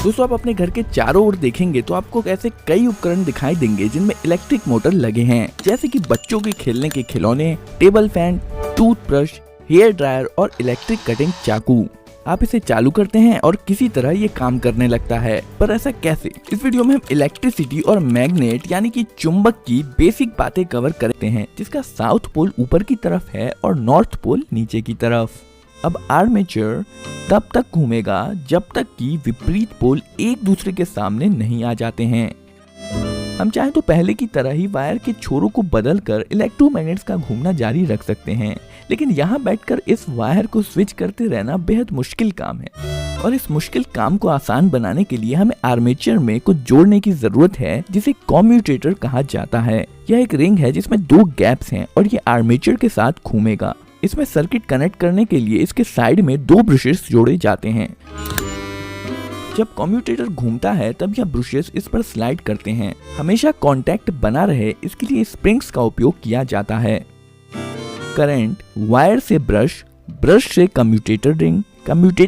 दोस्तों आप अपने घर के चारों ओर देखेंगे तो आपको ऐसे कई उपकरण दिखाई देंगे जिनमें इलेक्ट्रिक मोटर लगे हैं, जैसे कि बच्चों के खेलने के खिलौने, table fan, toothbrush, hair dryer और इलेक्ट्रिक कटिंग चाकू। आप इसे चालू करते हैं और किसी तरह ये काम करने लगता है, पर ऐसा कैसे? इस वीडियो में हम इलेक्ट्रिसिटी और मैग्नेट यानी कि चुंबक की बेसिक बातें कवर करते हैं, जिसका साउथ पोल ऊपर की तरफ है और नॉर्थ पोल नीचे की तरफ। अब आर्मेचर तब तक घूमेगा जब तक कि विपरीत पोल एक दूसरे के सामने नहीं आ जाते हैं। हम चाहे तो पहले की तरह ही वायर के छोरों को बदलकर इलेक्ट्रोमैग्नेट्स का घूमना जारी रख सकते हैं, लेकिन यहाँ बैठकर इस वायर को स्विच करते रहना बेहद मुश्किल काम है। और इस मुश्किल काम को आसान बनाने के लिए हमें आर्मेचर में कुछ जोड़ने की जरूरत है, जिसे कम्यूटेटर कहा जाता है। यह एक रिंग है जिसमें 2 गैप्स हैं और ये आर्मेचर के साथ घूमेगा। इसमें सर्किट कनेक्ट करने के लिए इसके साइड में 2 ब्रशेस जोड़े जाते हैं। जब कम्यूटेटर घूमता है तब यह ब्रशेस इस पर स्लाइड करते हैं। हमेशा कांटेक्ट बना रहे इसके लिए स्प्रिंग्स का उपयोग किया जाता है। करंट वायर से ब्रश, ब्रश से कम्यूटेटर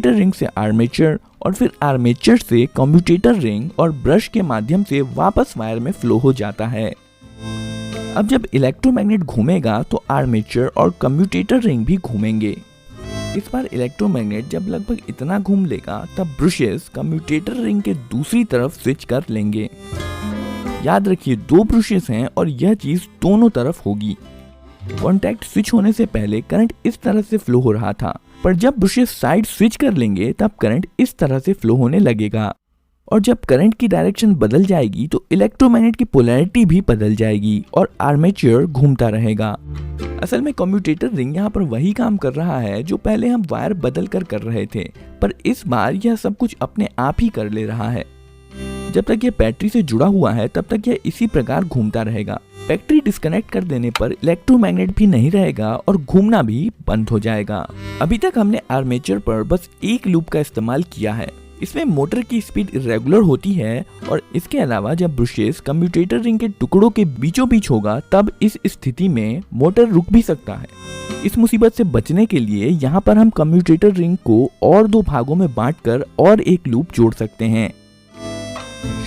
रिंग से आर्मेचर और फिर आर्मेचर से कम्यूटेटर रिंग और ब्रश के माध्यम से वापस वायर में फ्लो हो जाता है। अब जब इलेक्ट्रोमैग्नेट घूमेगा तो आर्मेचर और कम्यूटेटर रिंग भी घूमेंगे। इस बार इलेक्ट्रोमैग्नेट जब लगभग इतना घूम लेगा तब ब्रशेस कम्यूटेटर रिंग के दूसरी तरफ स्विच कर लेंगे। याद रखिए 2 ब्रशेस हैं और यह चीज दोनों तरफ होगी। कॉन्टैक्ट स्विच होने से पहले करंट इस तरह से फ्लो हो रहा था, पर जब ब्रशेस साइड स्विच कर लेंगे तब करंट इस तरह से फ्लो होने लगेगा। और जब करंट की डायरेक्शन बदल जाएगी तो इलेक्ट्रोमैग्नेट की पोलैरिटी भी बदल जाएगी और आर्मेचर घूमता रहेगा। असल में कम्यूटेटर रिंग यहाँ पर वही काम कर रहा है जो पहले हम वायर बदल कर रहे थे, पर इस बार यह सब कुछ अपने आप ही कर ले रहा है। जब तक यह बैटरी से जुड़ा हुआ है तब तक यह इसी प्रकार घूमता रहेगा। बैटरी डिस्कनेक्ट कर देने पर इलेक्ट्रोमैग्नेट भी नहीं रहेगा और घूमना भी बंद हो जाएगा। अभी तक हमने आर्मेचर पर बस एक लूप का इस्तेमाल किया है। इसमें मोटर की स्पीड इरेगुलर होती है और इसके अलावा जब ब्रशेस कम्यूटेटर रिंग के टुकड़ों के बीचों बीच होगा तब इस स्थिति में मोटर रुक भी सकता है। इस मुसीबत से बचने के लिए यहाँ पर हम कम्यूटेटर रिंग को और 2 भागों में बांटकर और एक लूप जोड़ सकते हैं।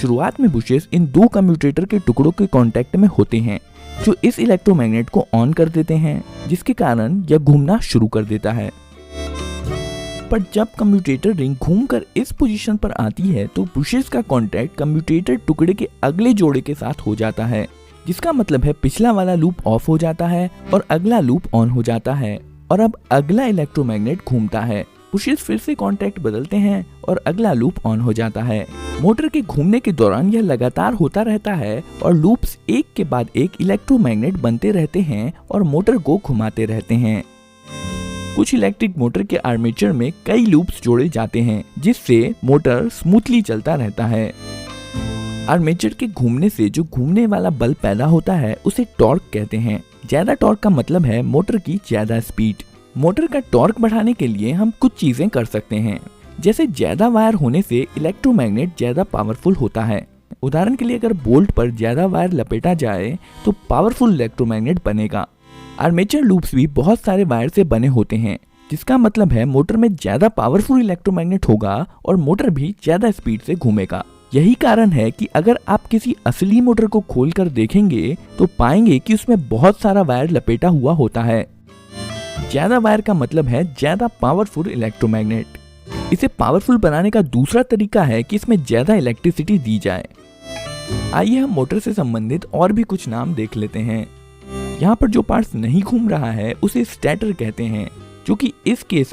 शुरुआत में ब्रशेस इन 2 कम्यूटेटर के टुकड़ों के कांटेक्ट में होते हैं, जो इस इलेक्ट्रोमैग्नेट को ऑन कर देते हैं, जिसके कारण यह घूमना शुरू कर देता है। पर जब कम्यूटेटर रिंग घूमकर इस पोजीशन पर आती है तो ब्रशेस का कांटेक्ट कम्यूटेटर टुकड़े के अगले जोड़े के साथ हो जाता है, जिसका मतलब है पिछला वाला लूप ऑफ हो जाता है और अगला लूप ऑन हो जाता है और अब अगला इलेक्ट्रोमैग्नेट घूमता है। ब्रशेस फिर से कांटेक्ट बदलते हैं और अगला लूप ऑन हो जाता है। मोटर के घूमने के दौरान यह लगातार होता रहता है और लूप्स एक के बाद एक इलेक्ट्रोमैग्नेट बनते रहते हैं और मोटर को घुमाते रहते हैं। कुछ इलेक्ट्रिक मोटर के आर्मेचर में कई लूप्स जोड़े जाते हैं, जिससे मोटर स्मूथली चलता रहता है। आर्मेचर के घूमने से जो घूमने वाला बल पैदा होता है उसे टॉर्क कहते हैं। ज्यादा टॉर्क का मतलब है मोटर की ज्यादा स्पीड। मोटर का टॉर्क बढ़ाने के लिए हम कुछ चीजें कर सकते हैं, जैसे ज्यादा वायर होने से इलेक्ट्रोमैग्नेट ज्यादा पावरफुल होता है। उदाहरण के लिए अगर बोल्ट पर ज्यादा वायर लपेटा जाए तो पावरफुल इलेक्ट्रोमैग्नेट बनेगा। आर्मेचर लूप्स भी बहुत सारे वायर से बने होते हैं, जिसका मतलब है मोटर में ज्यादा पावरफुल इलेक्ट्रोमैग्नेट होगा और मोटर भी ज्यादा स्पीड से घूमेगा। यही कारण है कि अगर आप किसी असली मोटर को खोलकर देखेंगे तो पाएंगे कि उसमें बहुत सारा वायर लपेटा हुआ होता है। ज्यादा वायर का मतलब है ज्यादा पावरफुल इलेक्ट्रोमैग्नेट। इसे पावरफुल बनाने का दूसरा तरीका है कि इसमें ज्यादा इलेक्ट्रिसिटी दी जाए। आइए हम मोटर से संबंधित और भी कुछ नाम देख लेते हैं। यहाँ पर जो पार्ट्स नहीं घूम रहा है उसे स्टेटर कहते हैं, जो कि इस केस में